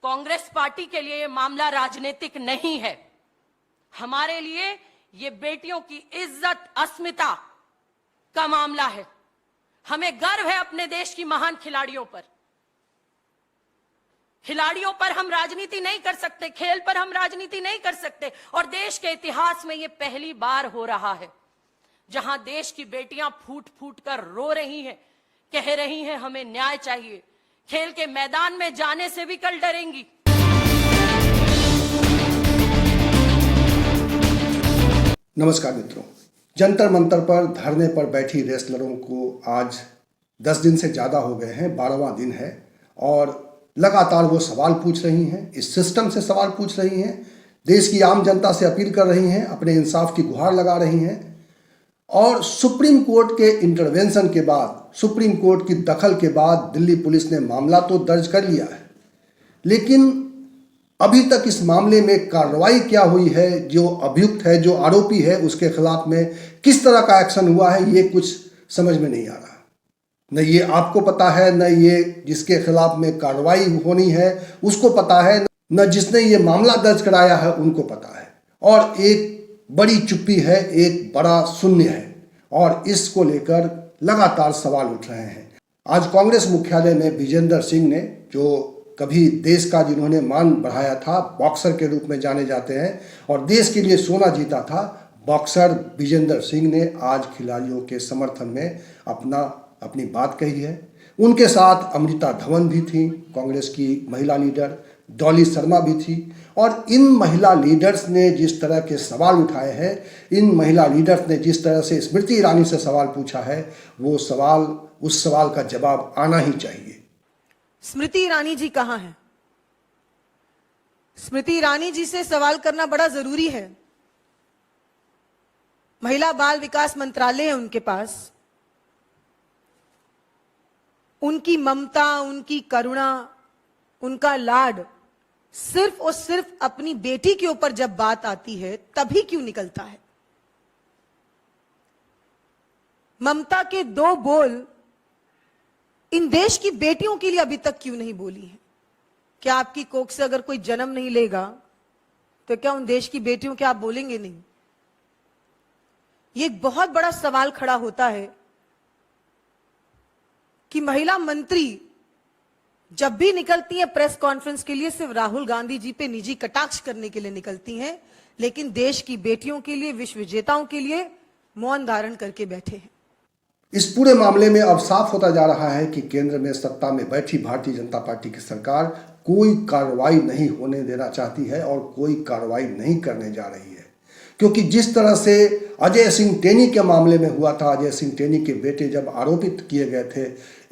Congress party के लिए ये मामला राजनीतिक नहीं है। हमारे लिए ये बेटियों की इज्जत, अस्मिता का मामला है। हमें गर्व है अपने देश की महान खिलाड़ियों पर। खिलाड़ियों पर हम राजनीति नहीं कर सकते, खेल पर हम राजनीति नहीं कर सकते। और देश के इतिहास में ये पहली बार हो रहा है जहां देश की बेटियां फूट फूट कर रो रही हैं, कह रही हैं हमें न्याय चाहिए। खेल के मैदान में जाने से भी कल डरेंगी। नमस्कार मित्रों, जंतर मंतर पर धरने पर बैठी रेसलरों को आज 10 दिन से ज़्यादा हो गए हैं, 12वां दिन है और लगातार वो सवाल पूछ रही हैं, इस सिस्टम से सवाल पूछ रही हैं, देश की आम जनता से अपील कर रही हैं, अपने इंसाफ की गुहार लगा रही हैं। और सुप्रीम कोर्ट के इंटरवेंशन के बाद, सुप्रीम कोर्ट की दखल के बाद दिल्ली पुलिस ने मामला तो दर्ज कर लिया है, लेकिन अभी तक इस मामले में कार्रवाई क्या हुई है, जो अभियुक्त है, जो आरोपी है, उसके खिलाफ में किस तरह का एक्शन हुआ है, ये कुछ समझ में नहीं आ रहा। न ये आपको पता है, न ये जिसके खिलाफ में कार्रवाई होनी है उसको पता है, न जिसने ये मामला दर्ज कराया है उनको पता है। और एक बड़ी चुप्पी है, एक बड़ा शून्य है और इसको लेकर लगातार सवाल उठ रहे हैं। आज कांग्रेस मुख्यालय में विजेंद्र सिंह ने, जो कभी देश का जिन्होंने मान बढ़ाया था, बॉक्सर के रूप में जाने जाते हैं और देश के लिए सोना जीता था, बॉक्सर विजेंद्र सिंह ने आज खिलाड़ियों के समर्थन में अपनी बात कही है। उनके साथ अमृता धवन भी थी, कांग्रेस की महिला लीडर, डॉली शर्मा भी थी। और इन महिला लीडर्स ने जिस तरह के सवाल उठाए हैं, इन महिला लीडर्स ने जिस तरह से स्मृति ईरानी से सवाल पूछा है, वो सवाल, उस सवाल का जवाब आना ही चाहिए। स्मृति ईरानी जी कहाँ हैं? स्मृति ईरानी जी से सवाल करना बड़ा जरूरी है। महिला बाल विकास मंत्रालय है उनके पास। उनकी ममता, उनकी करुणा, उनका लाड सिर्फ और सिर्फ अपनी बेटी के ऊपर जब बात आती है तभी क्यों निकलता है? ममता के 2 बोल इन देश की बेटियों के लिए अभी तक क्यों नहीं बोली है? क्या आपकी कोख से अगर कोई जन्म नहीं लेगा तो क्या उन देश की बेटियों के आप बोलेंगे नहीं? ये एक बहुत बड़ा सवाल खड़ा होता है कि महिला मंत्री जब भी निकलती हैं प्रेस कॉन्फ्रेंस के लिए सिर्फ राहुल गांधी जी पे निजी कटाक्ष करने के लिए निकलती हैं, लेकिन देश की बेटियों के लिए, विश्व विजेताओं के लिए मौन धारण करके बैठे हैं। इस पूरे मामले में अब साफ होता जा रहा है कि केंद्र में सत्ता में बैठी भारतीय जनता पार्टी की सरकार कोई कार्रवाई नहीं होने देना चाहती है और कोई कार्रवाई नहीं करने जा रही है। क्योंकि जिस तरह से अजय सिंह टेनी के मामले में हुआ था, अजय सिंह टेनी के बेटे जब आरोपित किए गए थे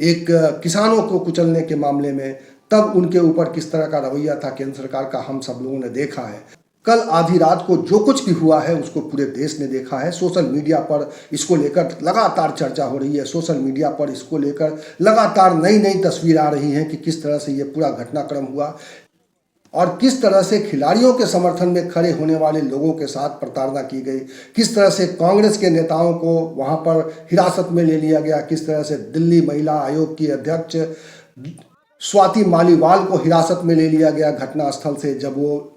एक किसानों को कुचलने के मामले में, तब उनके ऊपर किस तरह का रवैया था केंद्र सरकार का, हम सब लोगों ने देखा है। कल आधी रात को जो कुछ भी हुआ है उसको पूरे देश ने देखा है। सोशल मीडिया पर इसको लेकर लगातार चर्चा हो रही है, सोशल मीडिया पर इसको लेकर लगातार नई नई तस्वीर आ रही हैं कि किस तरह से ये पूरा घटनाक्रम हुआ और किस तरह से खिलाड़ियों के समर्थन में खड़े होने वाले लोगों के साथ प्रताड़ना की गई, किस तरह से कांग्रेस के नेताओं को वहां पर हिरासत में ले लिया गया, किस तरह से दिल्ली महिला आयोग की अध्यक्ष स्वाति मालीवाल को हिरासत में ले लिया गया घटनास्थल से, जब वो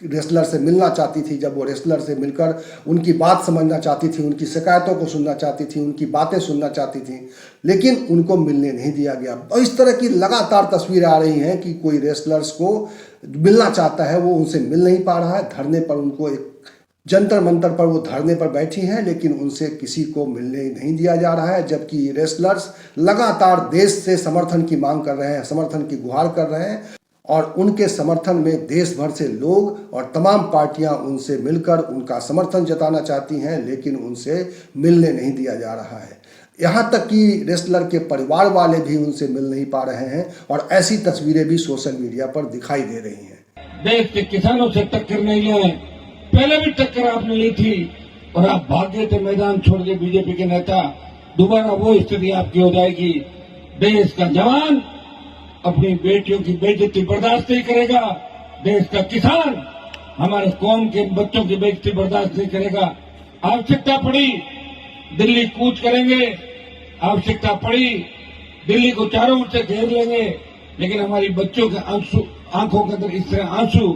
रेसलर से मिलना चाहती थी, जब वो रेसलर से मिलकर उनकी बात समझना चाहती थी, उनकी शिकायतों को सुनना चाहती थी, उनकी बातें सुनना चाहती थी, लेकिन उनको मिलने नहीं दिया गया। और इस तरह की लगातार तस्वीरें आ रही हैं कि कोई रेसलर्स को मिलना चाहता है, वो उनसे मिल नहीं पा रहा है। धरने पर उनको, एक जंतर मंतर पर वो धरने पर बैठी हैं, लेकिन उनसे किसी को मिलने नहीं दिया जा रहा है। जबकि रेसलर्स लगातार देश से समर्थन की मांग कर रहे हैं, समर्थन की गुहार कर रहे हैं और उनके समर्थन में देश भर से लोग और तमाम पार्टियां उनसे मिलकर उनका समर्थन जताना चाहती हैं, लेकिन उनसे मिलने नहीं दिया जा रहा है। यहाँ तक कि रेसलर के परिवार वाले भी उनसे मिल नहीं पा रहे हैं और ऐसी तस्वीरें भी सोशल मीडिया पर दिखाई दे रही हैं। देश के किसानों से टक्कर नहीं लिए, पहले भी टक्कर आपने ली थी और आप भाग गए थे मैदान छोड़ के। बीजेपी के नेता, दोबारा वो स्थिति आपकी हो जाएगी। देश का जवान अपनी बेटियों की बेइज्जती बर्दाश्त नहीं करेगा, देश का किसान हमारे कौम के बच्चों की बेइज्जती बर्दाश्त नहीं करेगा। आवश्यकता पड़ी दिल्ली कूच करेंगे, आवश्यकता पड़ी दिल्ली को चारों ओर से घेर लेंगे, लेकिन हमारी बच्चों के आंखों के अंदर इस तरह आंसू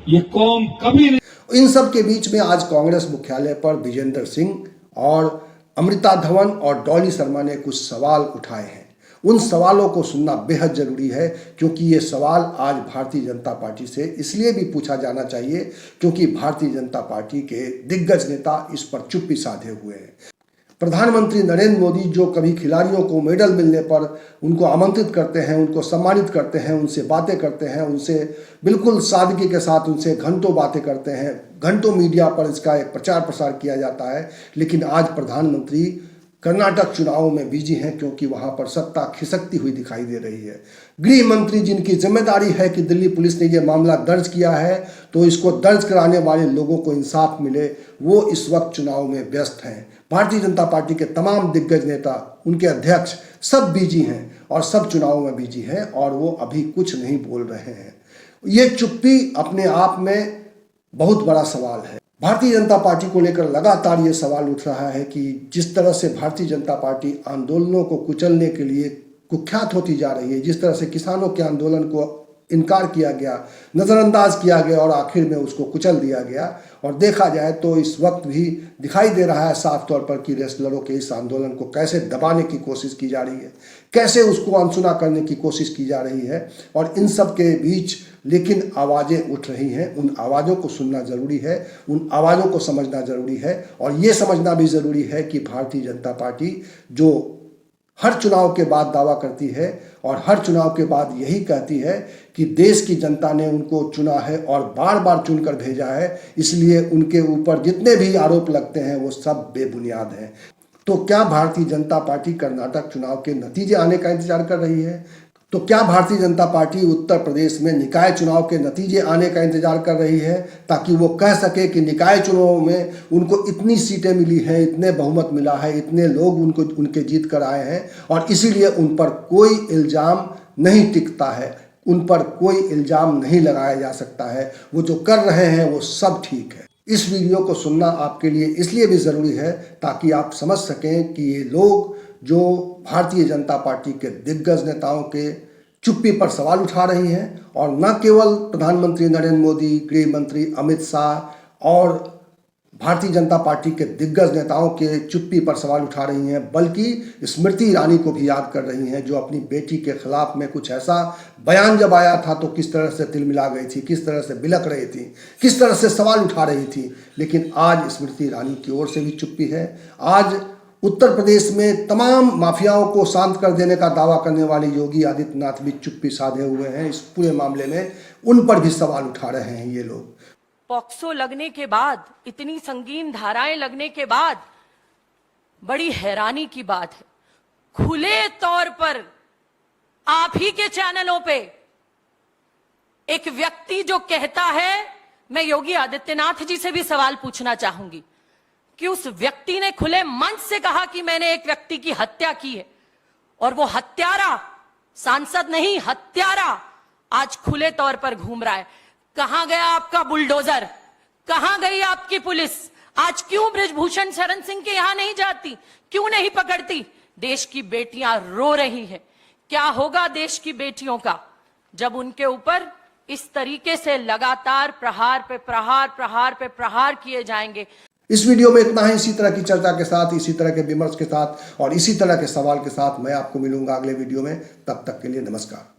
ये कौम कभी नहीं। इन सब के बीच में आज कांग्रेस मुख्यालय पर विजेंद्र सिंह और अमृता धवन और डॉली शर्मा ने कुछ सवाल उठाए हैं। उन सवालों को सुनना बेहद जरूरी है, क्योंकि ये सवाल आज भारतीय जनता पार्टी से इसलिए भी पूछा जाना चाहिए क्योंकि भारतीय जनता पार्टी के दिग्गज नेता इस पर चुप्पी साधे हुए हैं। प्रधानमंत्री नरेंद्र मोदी जो कभी खिलाड़ियों को मेडल मिलने पर उनको आमंत्रित करते हैं, उनको सम्मानित करते हैं, उनसे बातें करते हैं, उनसे बिल्कुल सादगी के साथ उनसे घंटों बातें करते हैं, घंटों मीडिया पर इसका एक प्रचार प्रसार किया जाता है, लेकिन आज प्रधानमंत्री कर्नाटक चुनावों में बिजी हैं क्योंकि वहां पर सत्ता खिसकती हुई दिखाई दे रही है। गृह मंत्री जिनकी जिम्मेदारी है कि दिल्ली पुलिस ने यह मामला दर्ज किया है तो इसको दर्ज कराने वाले लोगों को इंसाफ मिले, वो इस वक्त चुनाव में व्यस्त हैं। भारतीय जनता पार्टी के तमाम दिग्गज नेता, उनके अध्यक्ष सब बिजी हैं और सब चुनाव में बिजी हैं और वो अभी कुछ नहीं बोल रहे हैं। ये चुप्पी अपने आप में बहुत बड़ा सवाल है। भारतीय जनता पार्टी को लेकर लगातार ये सवाल उठ रहा है कि जिस तरह से भारतीय जनता पार्टी आंदोलनों को कुचलने के लिए कुख्यात होती जा रही है, जिस तरह से किसानों के आंदोलन को इनकार किया गया, नज़रअंदाज किया गया और आखिर में उसको कुचल दिया गया, और देखा जाए तो इस वक्त भी दिखाई दे रहा है साफ तौर पर कि रेसलरों के इस आंदोलन को कैसे दबाने की कोशिश की जा रही है, कैसे उसको अनसुना करने की कोशिश की जा रही है। और इन सब के बीच लेकिन आवाज़ें उठ रही हैं, उन आवाज़ों को सुनना ज़रूरी है, उन आवाज़ों को समझना ज़रूरी है, और ये समझना भी ज़रूरी है कि भारतीय जनता पार्टी जो हर चुनाव के बाद दावा करती है और हर चुनाव के बाद यही कहती है कि देश की जनता ने उनको चुना है और बार बार चुनकर भेजा है, इसलिए उनके ऊपर जितने भी आरोप लगते हैं वो सब बेबुनियाद हैं। तो क्या भारतीय जनता पार्टी कर्नाटक चुनाव के नतीजे आने का इंतजार कर रही है? तो क्या भारतीय जनता पार्टी उत्तर प्रदेश में निकाय चुनाव के नतीजे आने का इंतजार कर रही है ताकि वो कह सके कि निकाय चुनाव में उनको इतनी सीटें मिली हैं, इतने बहुमत मिला है, इतने लोग उनके जीत कर आए हैं और इसीलिए उन पर कोई इल्ज़ाम नहीं टिकता है, उन पर कोई इल्ज़ाम नहीं लगाया जा सकता है, वो जो कर रहे हैं वो सब ठीक है। इस वीडियो को सुनना आपके लिए इसलिए भी ज़रूरी है ताकि आप समझ सकें कि ये लोग जो भारतीय जनता पार्टी के दिग्गज नेताओं के चुप्पी पर सवाल उठा रही हैं, और न केवल प्रधानमंत्री नरेंद्र मोदी, गृह मंत्री अमित शाह और भारतीय जनता पार्टी के दिग्गज नेताओं के चुप्पी पर सवाल उठा रही हैं, बल्कि स्मृति ईरानी को भी याद कर रही हैं, जो अपनी बेटी के खिलाफ में कुछ ऐसा बयान जब आया था तो किस तरह से तिलमिला गई थी, किस तरह से बिलक रही थी, किस तरह से सवाल उठा रही थी। लेकिन आज स्मृति ईरानी की ओर से भी चुप्पी है। आज उत्तर प्रदेश में तमाम माफियाओं को शांत कर देने का दावा करने वाले योगी आदित्यनाथ भी चुप्पी साधे हुए हैं इस पूरे मामले में, उन पर भी सवाल उठा रहे हैं ये लोग। पॉक्सो लगने के बाद, इतनी संगीन धाराएं लगने के बाद बड़ी हैरानी की बात है, खुले तौर पर आप ही के चैनलों पे एक व्यक्ति जो कहता है, मैं योगी आदित्यनाथ जी से भी सवाल पूछना चाहूंगी कि उस व्यक्ति ने खुले मंच से कहा कि मैंने एक व्यक्ति की हत्या की है, और वो हत्यारा, सांसद नहीं हत्यारा, आज खुले तौर पर घूम रहा है। कहां गया आपका बुलडोजर? कहां गई आपकी पुलिस? आज क्यों बृजभूषण शरण सिंह के यहां नहीं जाती? क्यों नहीं पकड़ती? देश की बेटियां रो रही हैं। क्या होगा देश की बेटियों का जब उनके ऊपर इस तरीके से लगातार प्रहार पे प्रहार, प्रहार पे प्रहार किए जाएंगे। इस वीडियो में इतना ही। इसी तरह की चर्चा के साथ, इसी तरह के विमर्श के साथ और इसी तरह के सवाल के साथ मैं आपको मिलूंगा अगले वीडियो में। तब तक के लिए नमस्कार।